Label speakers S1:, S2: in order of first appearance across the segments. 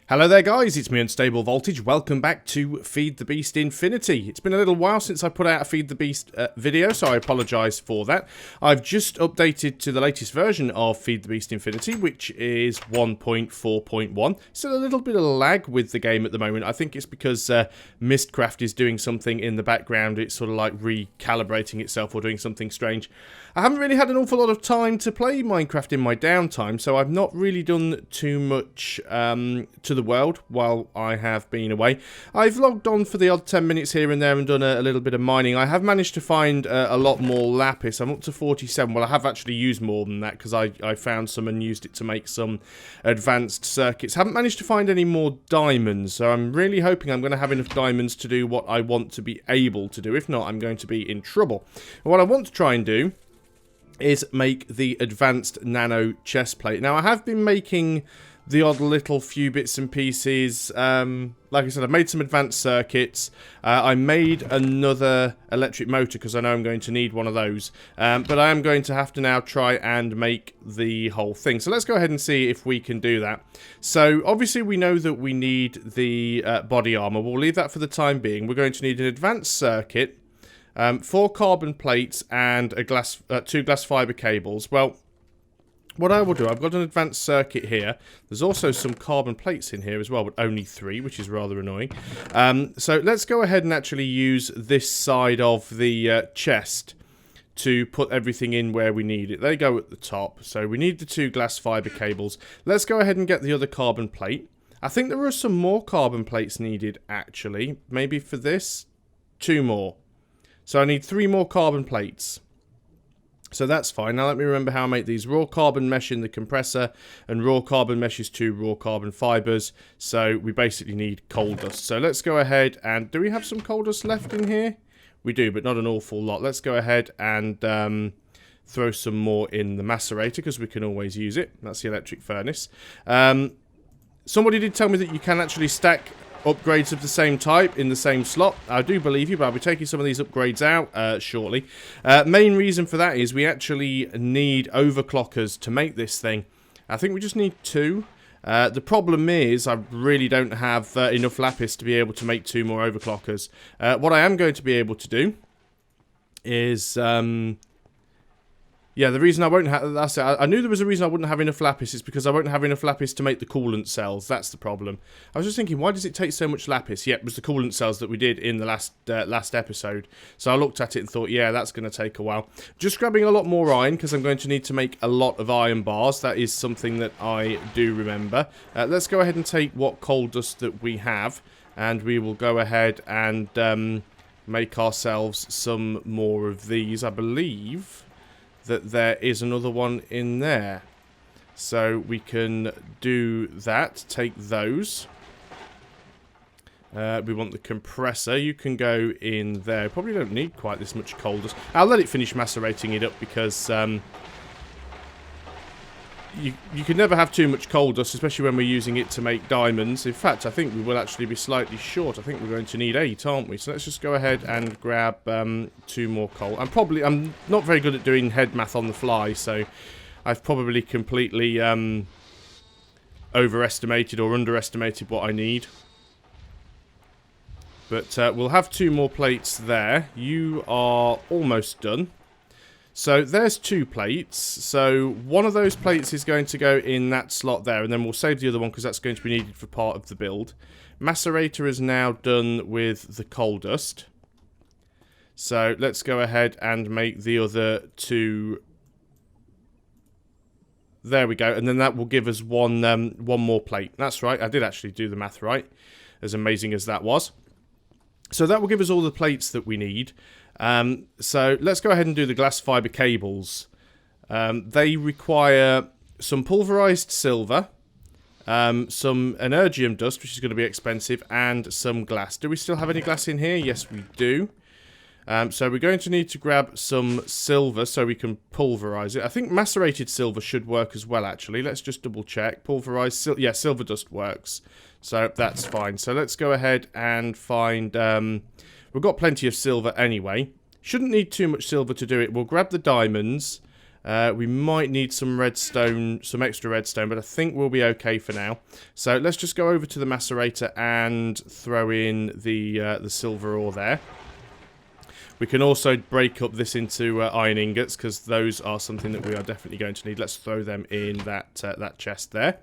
S1: Hello there guys, it's me Unstable Voltage. Welcome back to Feed the Beast Infinity. It's been a little while since I put out a Feed the Beast video, so I apologise for that. I've just updated to the latest version of Feed the Beast Infinity, which is 1.4.1. Still a little bit of lag with the game at the moment. I think it's because Mistcraft is doing something in the background. It's sort of like recalibrating itself or doing something strange. I haven't really had an awful lot of time to play Minecraft in my downtime, so I've not really done too much to the world while I have been away. I've logged on for the odd 10 minutes here and there and done a little bit of mining. I have managed to find a lot more lapis. I'm up to 47. Well, I have actually used more than that because I found some and used it to make some advanced circuits. Haven't managed to find any more diamonds, so I'm really hoping I'm going to have enough diamonds to do what I want to be able to do. If not, I'm going to be in trouble. And what I want to try and do is make the advanced Nano Chestplate. Now, I have been making the odd little few bits and pieces. Like I said, I've made some advanced circuits. I made another electric motor because I know I'm going to need one of those. But I am going to have to now try and make the whole thing. So let's go ahead and see if we can do that. So obviously we know that we need the body armor. We'll leave that for the time being. We're going to need an advanced circuit, 4 carbon plates and a 2 glass fiber cables. Well, what I will do, I've got an advanced circuit here. There's also some carbon plates in here as well, but only 3, which is rather annoying. So let's go ahead and actually use this side of the chest to put everything in where we need it. They go at the top. So we need the 2 glass fiber cables. Let's go ahead and get the other carbon plate. I think there are some more carbon plates needed, actually. Maybe for this, 2 more. So I need 3 more carbon plates. So that's fine. Now let me remember how I make these. Raw carbon mesh in the compressor, and raw carbon mesh is 2 raw carbon fibers. So we basically need coal dust. So let's go ahead and... do we have some coal dust left in here? We do, but not an awful lot. Let's go ahead and throw some more in the macerator, because we can always use it. That's the electric furnace. Somebody did tell me that you can actually stack upgrades of the same type in the same slot. I do believe you, but I'll be taking some of these upgrades out shortly. Main reason for that is we actually need overclockers to make this thing. I think we just need 2. The problem is I really don't have enough lapis to be able to make 2 more overclockers. What I am going to be able to do is... yeah, the reason I won't have... that's it. I knew there was a reason I wouldn't have enough lapis. It's because I won't have enough lapis to make the coolant cells. That's the problem. I was just thinking, why does it take so much lapis? Yeah, it was the coolant cells that we did in the last episode. So I looked at it and thought, yeah, that's going to take a while. Just grabbing a lot more iron, because I'm going to need to make a lot of iron bars. That is something that I do remember. Let's go ahead and take what coal dust that we have. And we will go ahead and make ourselves some more of these. I believe that there is another one in there, so we can do that. Take those. We want the compressor. You can go in there. Probably don't need quite this much coal dust. I'll let it finish macerating it up, because you can never have too much coal dust, especially when we're using it to make diamonds. In fact, I think we will actually be slightly short. I think we're going to need 8, aren't we? So let's just go ahead and grab 2 more coal. I'm not very good at doing head math on the fly, so I've probably completely overestimated or underestimated what I need. But we'll have 2 more plates there. You are almost done. So there's 2 plates. So one of those plates is going to go in that slot there, and then we'll save the other one because that's going to be needed for part of the build. Macerator is now done with the coal dust. So let's go ahead and make the other 2. There we go, and then that will give us one more plate. That's right, I did actually do the math right, as amazing as that was. So that will give us all the plates that we need. So let's go ahead and do the glass fiber cables. They require some pulverized silver, some energium dust, which is going to be expensive, and some glass. Do we still have any glass in here? Yes, we do. So we're going to need to grab some silver so we can pulverize it. I think macerated silver should work as well, actually. Let's just double check. Pulverized silver. Yeah, silver dust works. So that's fine. So let's go ahead and find... we've got plenty of silver anyway. Shouldn't need too much silver to do it. We'll grab the diamonds. We might need some redstone, some extra redstone, but I think we'll be okay for now. So let's just go over to the macerator and throw in the silver ore there. We can also break up this into iron ingots, because those are something that we are definitely going to need. Let's throw them in that chest there.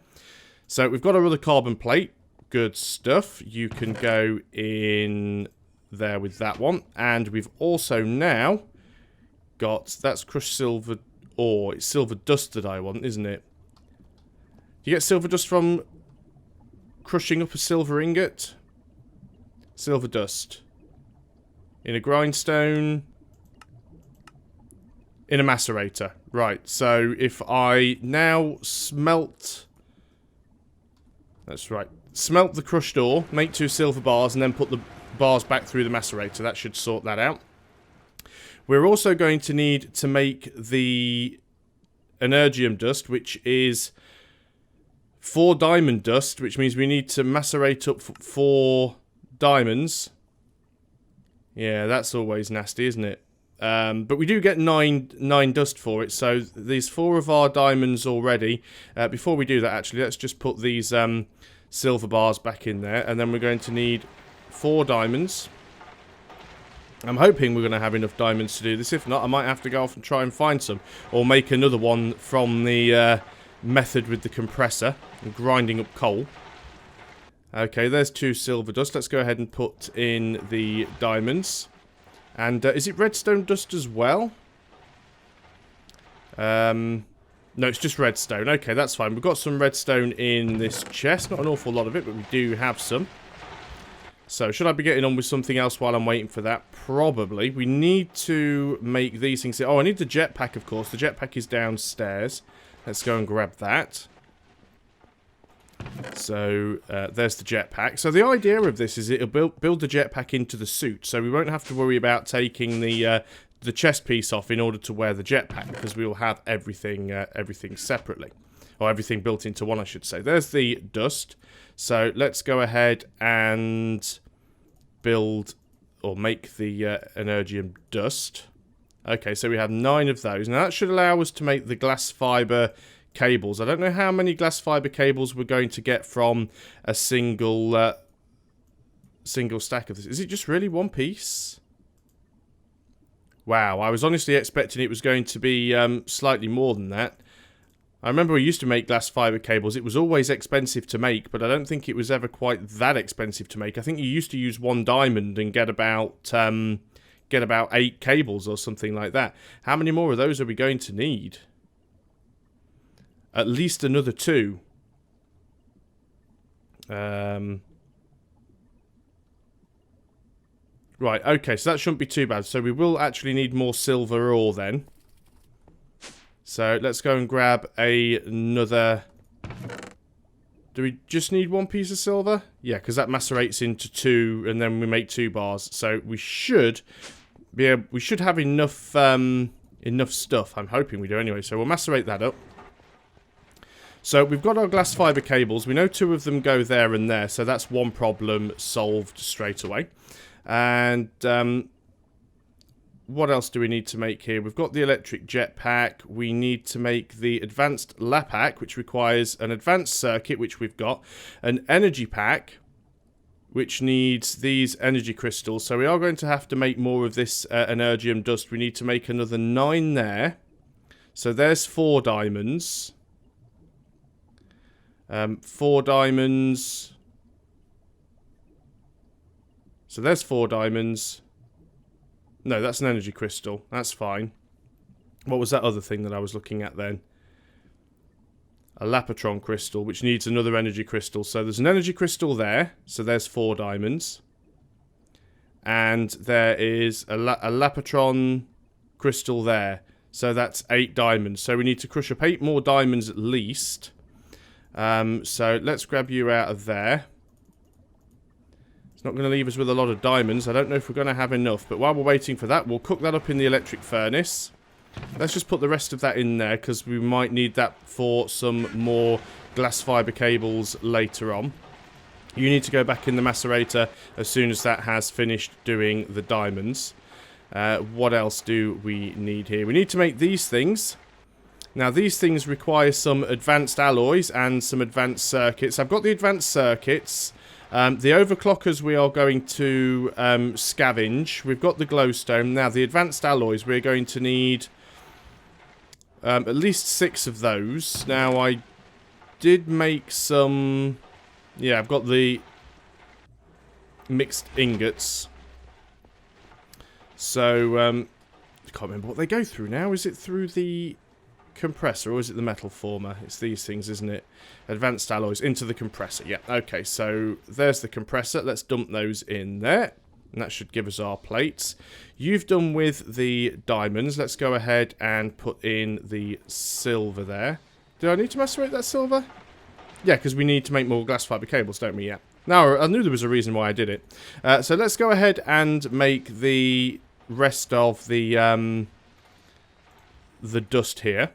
S1: So we've got our other carbon plate. Good stuff. You can go in there with that one. And we've also now got... That's crushed silver ore. It's silver dust that I want, isn't it? You get silver dust from crushing up a silver ingot. Silver dust. In a grindstone. In a macerator. Right, so if I now smelt... That's right. Smelt the crushed ore, make 2 silver bars, and then put the bars back through the macerator. That should sort that out. We're also going to need to make the energium dust, which is 4 diamond dust, which means we need to macerate up 4 diamonds. Yeah, that's always nasty, isn't it? But we do get 9 dust for it, so there's 4 of our diamonds already. Before we do that, actually, let's just put these silver bars back in there, and then we're going to need 4 diamonds. I'm hoping we're going to have enough diamonds to do this. If not, I might have to go off and try and find some, or make another one from the method with the compressor and grinding up coal. Okay, there's 2 silver dust. Let's go ahead and put in the diamonds. And is it redstone dust as well? No, it's just redstone. Okay, that's fine. We've got some redstone in this chest. Not an awful lot of it, but we do have some. So, should I be getting on with something else while I'm waiting for that? Probably. We need to make these things... Oh, I need the jetpack, of course. The jetpack is downstairs. Let's go and grab that. So, there's the jetpack. So, the idea of this is it'll build the jetpack into the suit. So, we won't have to worry about taking the chest piece off in order to wear the jetpack, because we will have everything separately. Or everything built into one, I should say. There's the dust. So, let's go ahead and build or make the energium dust. Okay, so we have 9 of those. Now, that should allow us to make the glass fiber cables. I don't know how many glass fiber cables we're going to get from a single stack of this. Is it just really one piece? Wow, I was honestly expecting it was going to be slightly more than that. I remember we used to make glass fiber cables. It was always expensive to make, but I don't think it was ever quite that expensive to make. I think you used to use 1 diamond and get about 8 cables or something like that. How many more of those are we going to need? At least another 2. Right, okay, so that shouldn't be too bad. So we will actually need more silver ore then. So let's go and grab another... Do we just need 1 piece of silver? Yeah, because that macerates into 2, and then we make 2 bars. So we should be able, we should have enough enough stuff. I'm hoping we do anyway. So we'll macerate that up. So we've got our glass fiber cables. We know 2 of them go there and there, so that's 1 problem solved straight away. And what else do we need to make here? We've got the electric jetpack. We need to make the advanced lapack, which requires an advanced circuit, which we've got. An energy pack, which needs these energy crystals. So we are going to have to make more of this energium dust. We need to make another 9 there. So there's 4 diamonds. 4 diamonds. So there's 4 diamonds. No, that's an energy crystal. That's fine. What was that other thing that I was looking at then? A lapatron crystal, which needs another energy crystal. So there's an energy crystal there. So there's 4 diamonds. And there is a lapatron crystal there. So that's 8 diamonds. So we need to crush up 8 more diamonds at least. So let's grab you out of there. It's not going to leave us with a lot of diamonds. I don't know if we're going to have enough. But while we're waiting for that, we'll cook that up in the electric furnace. Let's just put the rest of that in there, because we might need that for some more glass fiber cables later on. You need to go back in the macerator as soon as that has finished doing the diamonds. What else do we need here? We need to make these things. Now these things require some advanced alloys and some advanced circuits. I've got the advanced circuits. The overclockers we are going to scavenge. We've got the glowstone. Now the advanced alloys we're going to need at least 6 of those. Now I did make some... Yeah, I've got the mixed ingots. So, I can't remember what they go through now. Is it through the compressor or is it the metal former? It's these things, isn't it? Advanced alloys into the compressor. Yeah, okay, so there's the compressor. Let's dump those in there. And that should give us our plates. You've done with the diamonds. Let's go ahead and put in the silver there. Do I need to macerate that silver? Yeah, because we need to make more glass fiber cables, don't we? Yeah. Now, I knew there was a reason why I did it. So let's go ahead and make the rest of the dust here.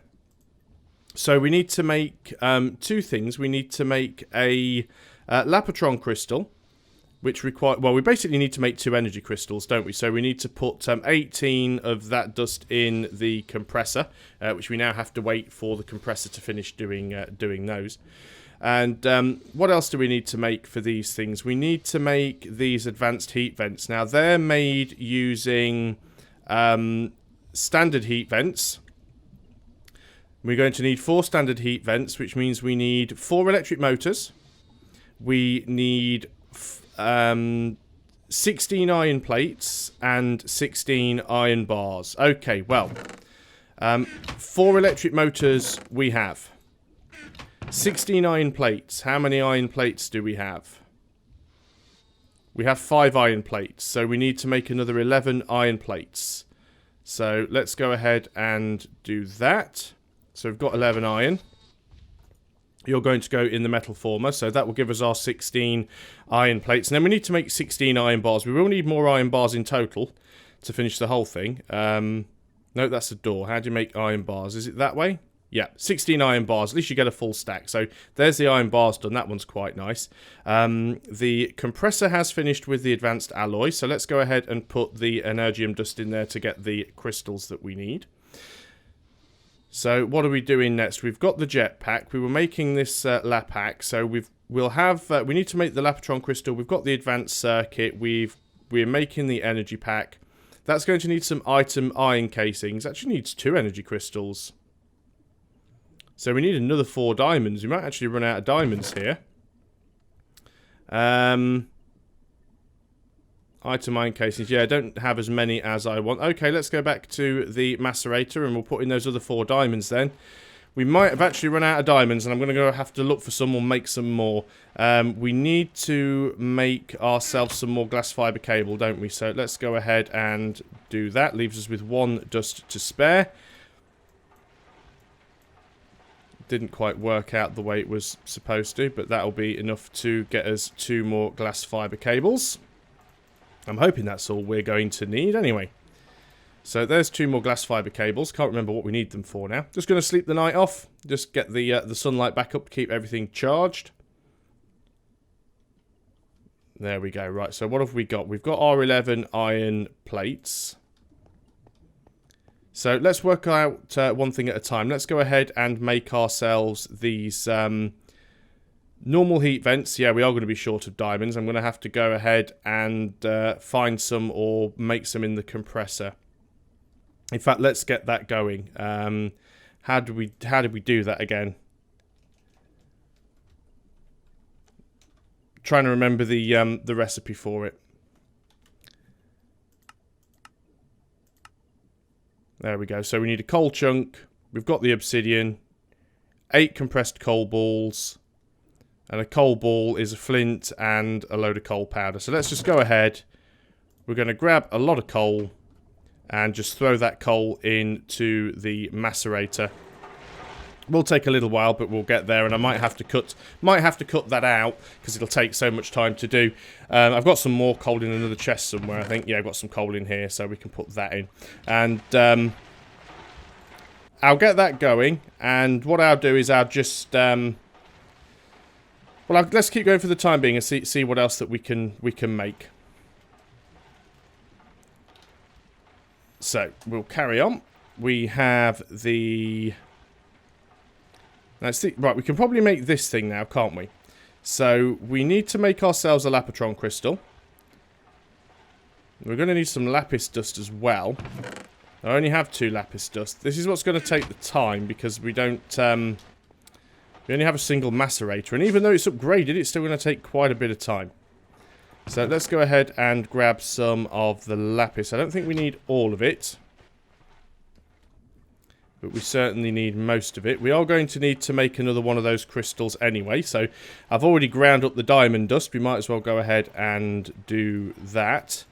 S1: So we need to make 2 things. We need to make a Lapotron crystal, which require... Well, we basically need to make 2 energy crystals, don't we? So we need to put 18 of that dust in the compressor, which we now have to wait for the compressor to finish doing those. And what else do we need to make for these things? We need to make these advanced heat vents. Now, they're made using standard heat vents. We're going to need 4 standard heat vents, which means we need 4 electric motors. We need 16 iron plates and 16 iron bars. Okay, well, 4 electric motors we have. 16 iron plates. How many iron plates do we have? We have 5 iron plates, so we need to make another 11 iron plates. So let's go ahead and do that. So we've got 11 iron. You're going to go in the metal former, so that will give us our 16 iron plates. And then we need to make 16 iron bars. We will need more iron bars in total to finish the whole thing. No, that's a door. How do you make iron bars? Is it that way? Yeah, 16 iron bars. At least you get a full stack. So there's the iron bars done. That one's quite nice. The compressor has finished with the advanced alloy. So let's go ahead and put the energium dust in there to get the crystals that we need. So what are we doing next? We've got the jetpack. We were making this lapack. So we need to make the Lapotron crystal. We've got the advanced circuit. We're making the energy pack. That's going to need some item iron casings. Actually needs 2 energy crystals. So we need another 4 diamonds. We might actually run out of diamonds here. Item iron casings. Yeah, I don't have as many as I want. Okay, let's go back to the macerator and we'll put in those other 4 diamonds then. We might have actually run out of diamonds and I'm going to have to look for some or make some more. We need to make ourselves some more glass fiber cable, don't we? So let's go ahead and do that. Leaves us with 1 dust to spare. Didn't quite work out the way it was supposed to, but that'll be enough to get us 2 more glass fiber cables. I'm hoping that's all we're going to need anyway. So there's 2 more glass fiber cables. Can't remember what we need them for now. Just going to sleep the night off. Just get the sunlight back up to keep everything charged. There we go. Right, so what have we got? We've got our 11 iron plates. So let's work out one thing at a time. Let's go ahead and make ourselves these normal heat vents. Yeah, we are going to be short of diamonds. I'm going to have to go ahead and find some or make some in the compressor. In fact, let's get that going. How did we do that again? Trying to remember the recipe for it. There we go. So we need a coal chunk. We've got the obsidian. 8 compressed coal balls. And a coal ball is a flint and a load of coal powder. So let's just go ahead. We're going to grab a lot of coal and just throw that coal into the macerator. Will take a little while, but we'll get there, and I might have to cut that out because it'll take so much time to do. I've got some more coal in another chest somewhere, I think. Yeah, I've got some coal in here, so we can put that in. And I'll get that going, and what I'll do is I'll just let's keep going for the time being and see what else that we can make. So we'll carry on. We have the Let's see. Right, we can probably make this thing now, can't we? So, we need to make ourselves a Lapotron crystal. We're going to need some lapis dust as well. I only have 2 lapis dust. This is what's going to take the time, because we don't... we only have a single macerator, and even though it's upgraded, it's still going to take quite a bit of time. So, let's go ahead and grab some of the lapis. I don't think we need all of it, but we certainly need most of it. We are going to need to make another one of those crystals anyway, so I've already ground up the diamond dust. We might as well go ahead and do that.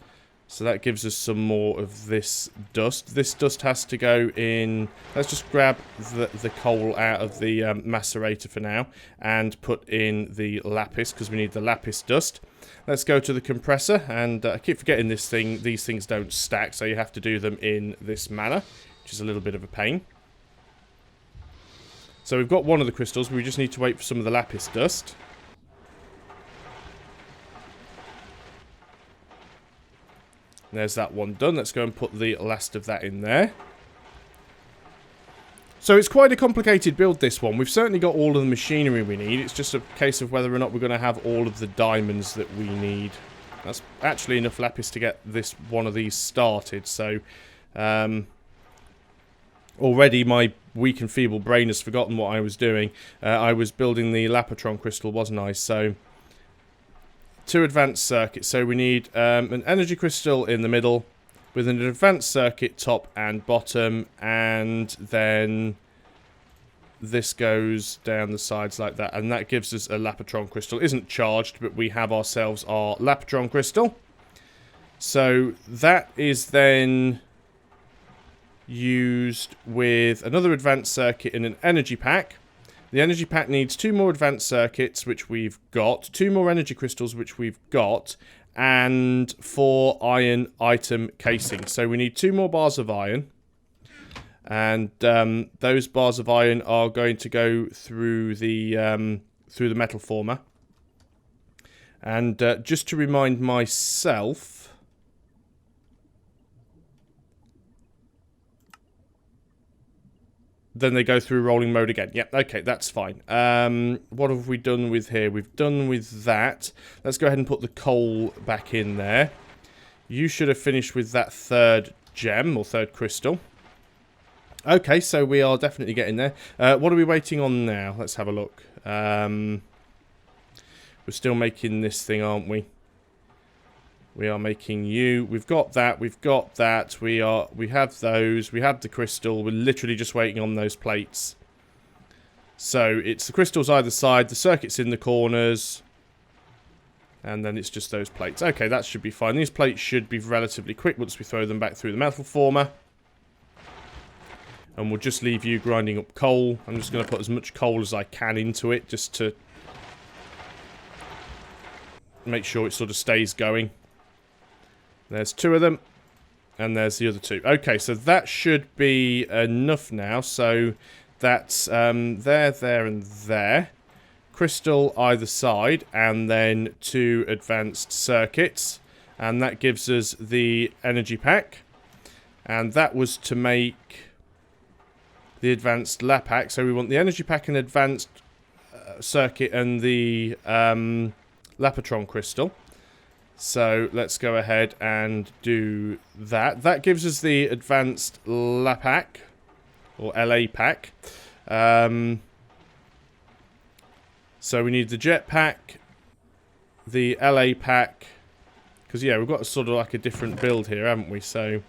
S1: So that gives us some more of this dust. This dust has to go in... Let's just grab the coal out of the macerator for now and put in the lapis, because we need the lapis dust. Let's go to the compressor, and I keep forgetting these things don't stack, so you have to do them in this manner, which is a little bit of a pain. So we've got one of the crystals, we just need to wait for some of the lapis dust. There's that one done. Let's go and put the last of that in there. So it's quite a complicated build, this one. We've certainly got all of the machinery we need. It's just a case of whether or not we're going to have all of the diamonds that we need. That's actually enough lapis to get this one of these started. So already my weak and feeble brain has forgotten what I was doing. I was building the Lapotron crystal, wasn't I? So... 2 advanced circuits, so we need an energy crystal in the middle with an advanced circuit top and bottom, and then this goes down the sides like that, and that gives us a Lapotron crystal. It isn't charged, but we have ourselves our Lapotron crystal. So that is then used with another advanced circuit in an energy pack. The energy pack needs 2 more advanced circuits, which we've got, 2 more energy crystals, which we've got, and 4 iron item casing. So we need 2 more bars of iron, and those bars of iron are going to go through the metal former. And just to remind myself... Then they go through rolling mode again. Yep, okay, that's fine. What have we done with here? We've done with that. Let's go ahead and put the coal back in there. You should have finished with that 3rd gem, or 3rd crystal. Okay, so we are definitely getting there. What are we waiting on now? Let's have a look. We're still making this thing, aren't we? We are making you. We've got that. We've got that. We have those. We have the crystal. We're literally just waiting on those plates. So it's the crystals either side. The circuit's in the corners. And then it's just those plates. Okay, that should be fine. These plates should be relatively quick once we throw them back through the metal former. And we'll just leave you grinding up coal. I'm just going to put as much coal as I can into it, just to make sure it sort of stays going. There's 2 of them, and there's the other 2. Okay, so that should be enough now. So that's there, there, and there. Crystal either side, and then 2 advanced circuits. And that gives us the energy pack. And that was to make the advanced lap pack. So we want the energy pack and advanced circuit and the Lapotron crystal. So let's go ahead and do that. That gives us the advanced LA pack, or LA pack. So we need the jet pack, the LA pack, because yeah, we've got sort of like a different build here, haven't we? So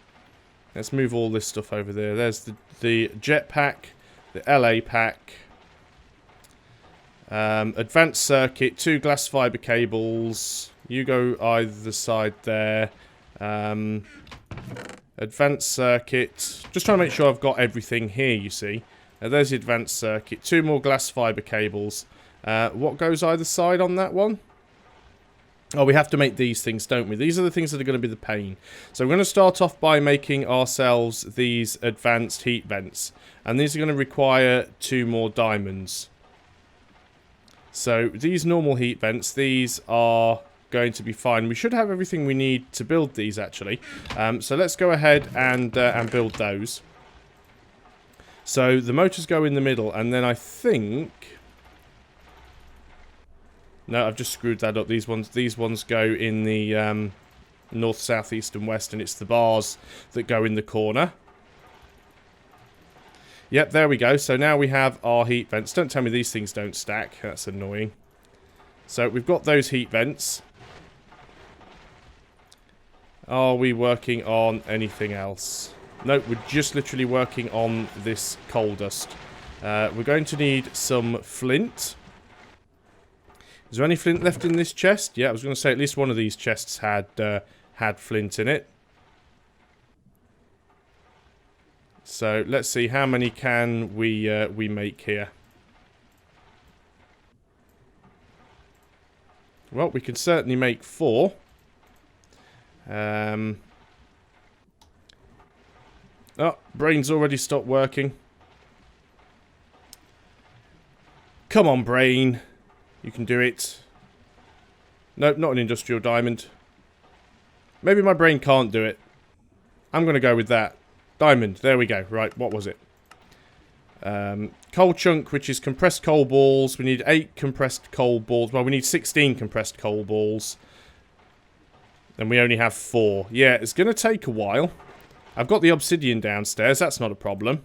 S1: let's move all this stuff over there. There's the jet pack, the LA pack, advanced circuit, 2 glass fiber cables. You go either side there. Advanced circuit. Just trying to make sure I've got everything here, you see. There's the advanced circuit. 2 more glass fiber cables. What goes either side on that one? Oh, we have to make these things, don't we? These are the things that are going to be the pain. So we're going to start off by making ourselves these advanced heat vents. And these are going to require 2 more diamonds. So these normal heat vents, these are going to be fine. We should have everything we need to build these, actually. So let's go ahead and build those. So the motors go in the middle, and then I think... No, I've just screwed that up. These ones go in the north, south, east, and west, and it's the bars that go in the corner. Yep, there we go. So now we have our heat vents. Don't tell me these things don't stack. That's annoying. So we've got those heat vents. Are we working on anything else? No, we're just literally working on this coal dust. We're going to need some flint. Is there any flint left in this chest? Yeah, I was going to say at least one of these chests had flint in it. So let's see, how many can we make here? Well, we can certainly make 4. Oh, brain's already stopped working. Come on, brain. You can do it. Nope, not an industrial diamond. Maybe my brain can't do it. I'm going to go with that. Diamond, there we go. Right, what was it? Coal chunk, which is compressed coal balls. We need 8 compressed coal balls. Well, we need 16 compressed coal balls. And we only have 4. Yeah, it's going to take a while. I've got the obsidian downstairs. That's not a problem.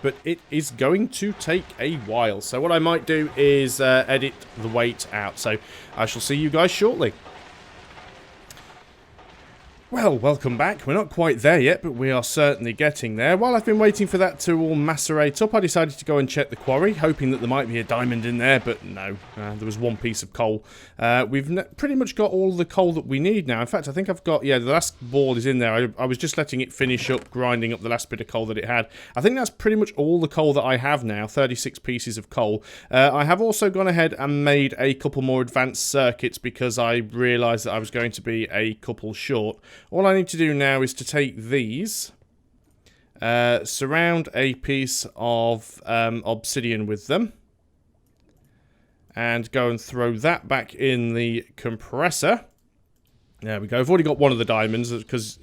S1: But it is going to take a while. So what I might do is edit the wait out. So I shall see you guys shortly. Well, welcome back. We're not quite there yet, but we are certainly getting there. While I've been waiting for that to all macerate up, I decided to go and check the quarry, hoping that there might be a diamond in there, but no. There was 1 piece of coal. We've pretty much got all the coal that we need now. In fact, I think I've got... Yeah, the last ball is in there. I was just letting it finish up, grinding up the last bit of coal that it had. I think that's pretty much all the coal that I have now, 36 pieces of coal. I have also gone ahead and made a couple more advanced circuits because I realised that I was going to be a couple short. All I need to do now is to take these, surround a piece of obsidian with them, and go and throw that back in the compressor. There we go. I've already got one of the diamonds because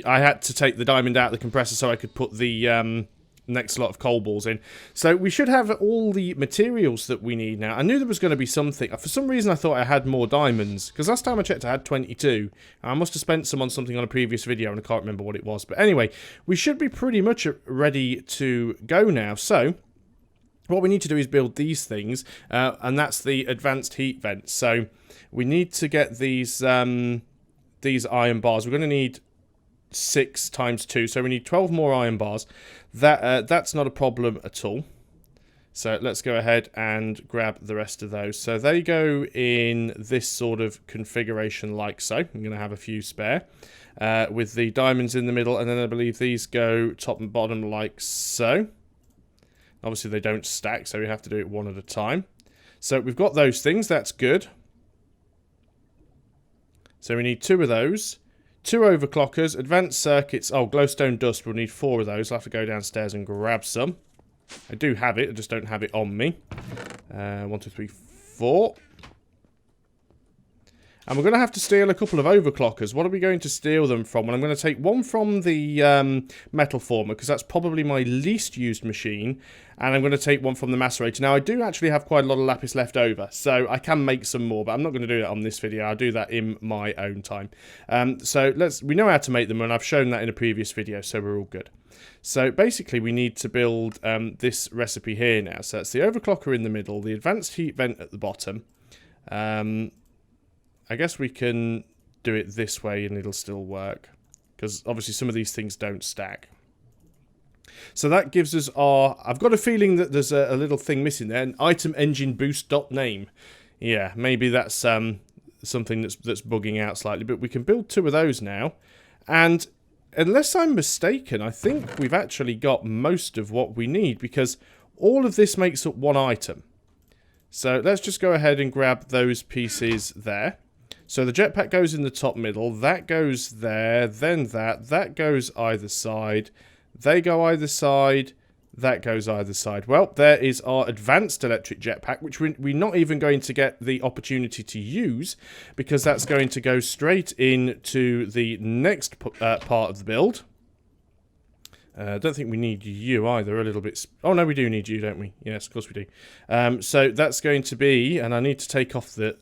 S1: I had to take the diamond out of the compressor so I could put the next lot of coal balls in. So we should have all the materials that we need now. I knew there was going to be something. For some reason I thought I had more diamonds, because last time I checked I had 22. I must have spent some on something on a previous video and I can't remember what it was. But anyway, we should be pretty much ready to go now. So what we need to do is build these things, and that's the advanced heat vents. So we need to get these iron bars. We're going to need 6 times 2, so we need 12 more iron bars. That's not a problem at all. So let's go ahead and grab the rest of those. So they go in this sort of configuration like so. I'm going to have a few spare with the diamonds in the middle, and then I believe these go top and bottom like so. Obviously they don't stack, so we have to do it one at a time. So we've got those things, that's good. So we need 2 of those. 2 overclockers, advanced circuits. Oh, glowstone dust. We'll need 4 of those. I'll have to go downstairs and grab some. I do have it. I just don't have it on me. 1, 2, 3, 4. And we're going to have to steal a couple of overclockers. What are we going to steal them from? Well, I'm going to take one from the metal former, because that's probably my least used machine. And I'm going to take one from the macerator. Now, I do actually have quite a lot of lapis left over, so I can make some more, but I'm not going to do that on this video. I'll do that in my own time. So we know how to make them, and I've shown that in a previous video, so we're all good. So basically, we need to build this recipe here now. So that's the overclocker in the middle, the advanced heat vent at the bottom. I guess we can do it this way and it'll still work, because obviously some of these things don't stack. So that gives us our... I've got a feeling that there's a little thing missing there, an item engine boost dot name. Yeah, maybe that's something that's bugging out slightly, but we can build 2 of those now. And unless I'm mistaken, I think we've actually got most of what we need, because all of this makes up 1 item. So let's just go ahead and grab those pieces there. So the jetpack goes in the top middle, that goes there, then that goes either side, they go either side, that goes either side. Well, there is our advanced electric jetpack, which we're not even going to get the opportunity to use, because that's going to go straight into the next part of the build. I don't think we need you either, a little bit... Oh, no, we do need you, don't we? Yes, of course we do. So that's going to be... And I need to take off the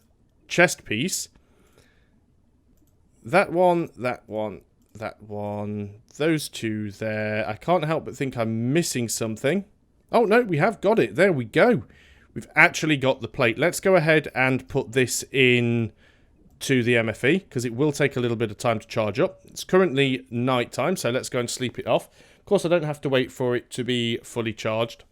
S1: chest piece. That one, that one, that one. Those two there. I can't help but think I'm missing something. Oh, no, we have got it. There we go. We've actually got the plate. Let's go ahead and put this in to the MFE, because it will take a little bit of time to charge up. It's currently night time, so let's go and sleep it off. Of course, I don't have to wait for it to be fully charged.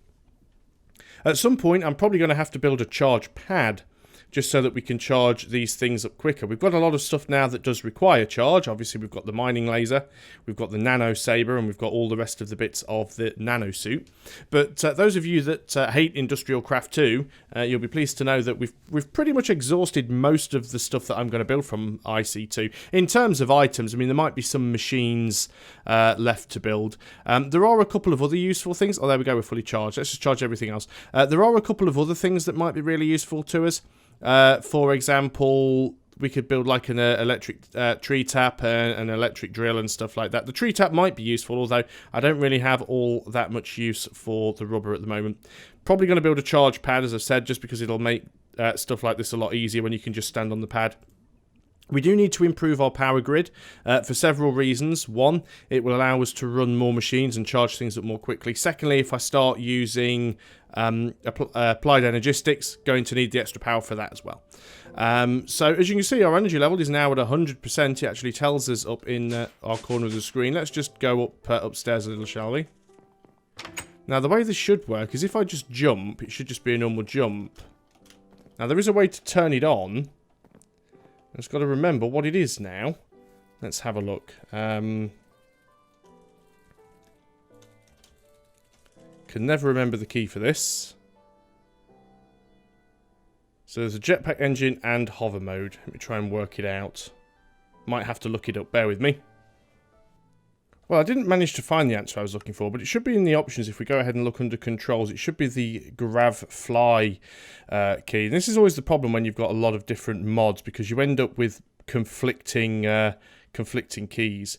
S1: At some point, I'm probably going to have to build a charge pad, just so that we can charge these things up quicker. We've got a lot of stuff now that does require charge. Obviously, we've got the mining laser, we've got the nano saber, and we've got all the rest of the bits of the nano suit. But those of you that hate Industrial Craft 2, you'll be pleased to know that we've pretty much exhausted most of the stuff that I'm going to build from IC2. In terms of items, I mean, there might be some machines left to build. There are a couple of other useful things. Oh, there we go, we're fully charged. Let's just charge everything else. There are a couple of other things that might be really useful to us. For example, we could build like an electric tree tap and an electric drill and stuff like that. The tree tap might be useful, although I don't really have all that much use for the rubber at the moment. Probably going to build a charge pad, as I've said, just because it'll make stuff like this a lot easier when you can just stand on the pad. We do need to improve our power grid for several reasons. One, it will allow us to run more machines and charge things up more quickly. Secondly, if I start using applied energistics, going to need the extra power for that as well. So as you can see, our energy level is now at 100%. It actually tells us up in our corner of the screen. Let's just go up upstairs a little, shall we? Now, the way this should work is if I just jump, it should just be a normal jump. Now, there is a way to turn it on. I've just got to remember what it is now. Let's have a look. Can never remember the key for this. So there's a jetpack engine and hover mode. Let me try and work it out. Might have to look it up. Bear with me. Well, I didn't manage to find the answer I was looking for, but it should be in the options. If we go ahead and look under controls, it should be the grav fly key. And this is always the problem when you've got a lot of different mods, because you end up with conflicting keys.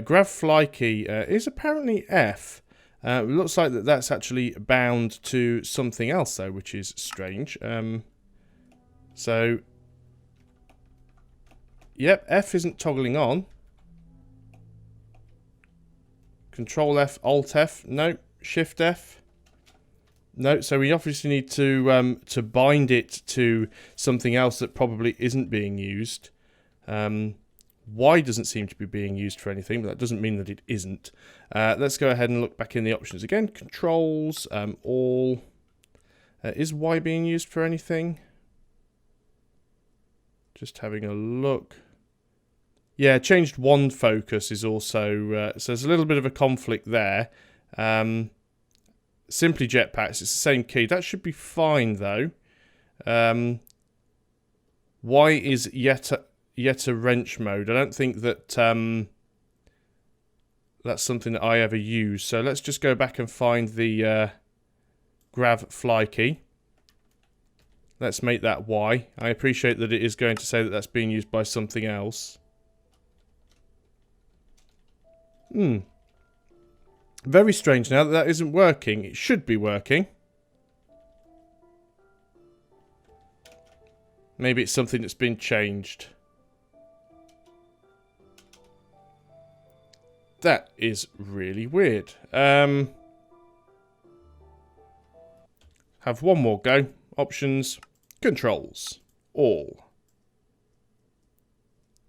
S1: Grav fly key is apparently F. It looks like that's actually bound to something else, though, which is strange. So, yep, F isn't toggling on. Control F, Alt F, no. Shift F, no. So we obviously need to bind it to something else that probably isn't being used. Y doesn't seem to be being used for anything, but that doesn't mean that it isn't. Let's go ahead and look back in the options again. Controls, all. Is Y being used for anything? Just having a look. Yeah, changed one focus is also... so there's a little bit of a conflict there. Simply jetpacks, it's the same key. That should be fine, though. Y is yet a wrench mode. I don't think that that's something that I ever use. So let's just go back and find the grav fly key. Let's make that Y. I appreciate that it is going to say that that's being used by something else. Very strange now that that isn't working. It should be working. Maybe it's something that's been changed. That is really weird. Have one more go. Options. Controls. All.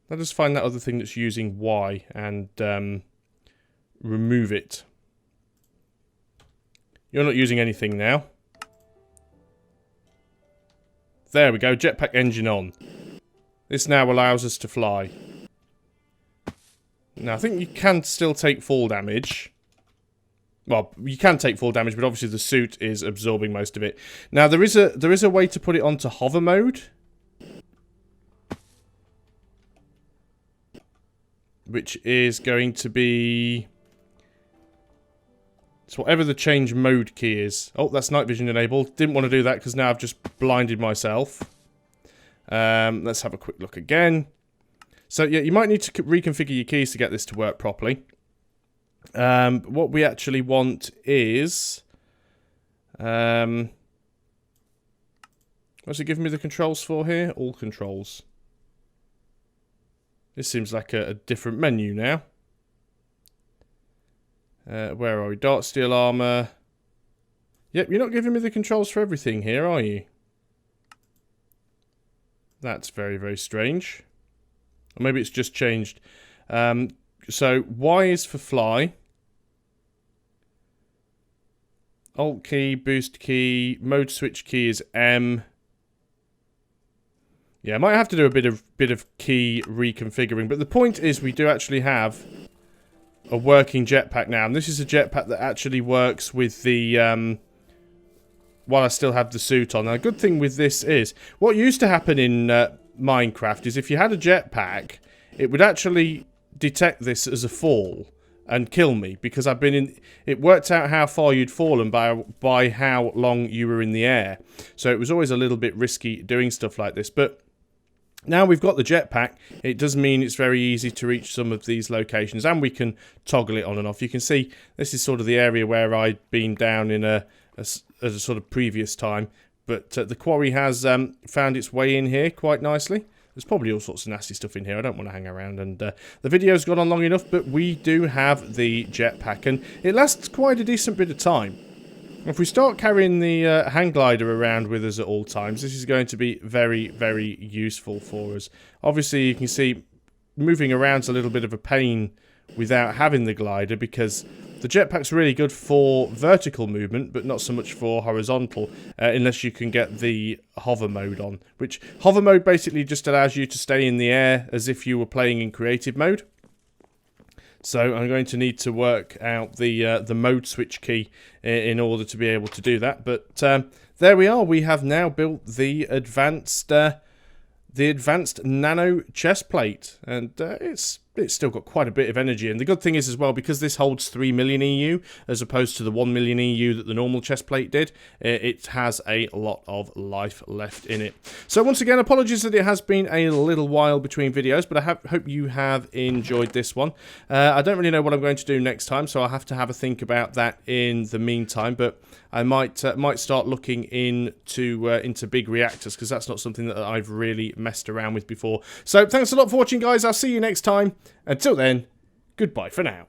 S1: Let us find that other thing that's using Y and remove it. You're not using anything now. There we go, jetpack engine on. This now allows us to fly. Now I think you can still take fall damage. Well, you can take fall damage, but obviously the suit is absorbing most of it. Now there is a way to put it onto hover mode, which is going to be... it's whatever the change mode key is. Oh, that's night vision enabled. Didn't want to do that because now I've just blinded myself. Let's have a quick look again. So yeah, you might need to reconfigure your keys to get this to work properly. What we actually want is... what's it giving me the controls for here? All controls. This seems like a different menu now. Where are we? Dark steel armor. Yep, you're not giving me the controls for everything here, are you? That's very, very strange. Or maybe it's just changed. So, Y is for fly. Alt key, boost key, mode switch key is M. Yeah, I might have to do a bit of key reconfiguring, but the point is we do actually have a working jetpack now, and this is a jetpack that actually works with the while I still have the suit on. Now, the good thing with this is what used to happen in Minecraft is if you had a jetpack, it would actually detect this as a fall and kill me, because I've been in. It worked out how far you'd fallen by how long you were in the air. So it was always a little bit risky doing stuff like this. But now we've got the jetpack, it does mean it's very easy to reach some of these locations, and we can toggle it on and off. You can see this is sort of the area where I'd been down in a sort of previous time, but the quarry has found its way in here quite nicely. There's probably all sorts of nasty stuff in here. I don't want to hang around, and the video's gone on long enough, but we do have the jetpack, and it lasts quite a decent bit of time. If we start carrying the hang glider around with us at all times, this is going to be very, very useful for us. Obviously, you can see moving around's a little bit of a pain without having the glider, because the jetpack's really good for vertical movement, but not so much for horizontal, unless you can get the hover mode on. Which, hover mode basically just allows you to stay in the air as if you were playing in creative mode. So I'm going to need to work out the mode switch key in order to be able to do that. But there we are. We have now built the advanced Nano chestplate, and it's still got quite a bit of energy. And the good thing is as well, because this holds 3 million EU as opposed to the 1 million EU that the normal chestplate did, it has a lot of life left in it. So once again, apologies that it has been a little while between videos, but I hope you have enjoyed this one. I don't really know what I'm going to do next time, so I'll have to have a think about that in the meantime. But I might start looking into big reactors, because that's not something that I've really messed around with before. So thanks a lot for watching, guys. I'll see you next time. Until then, goodbye for now.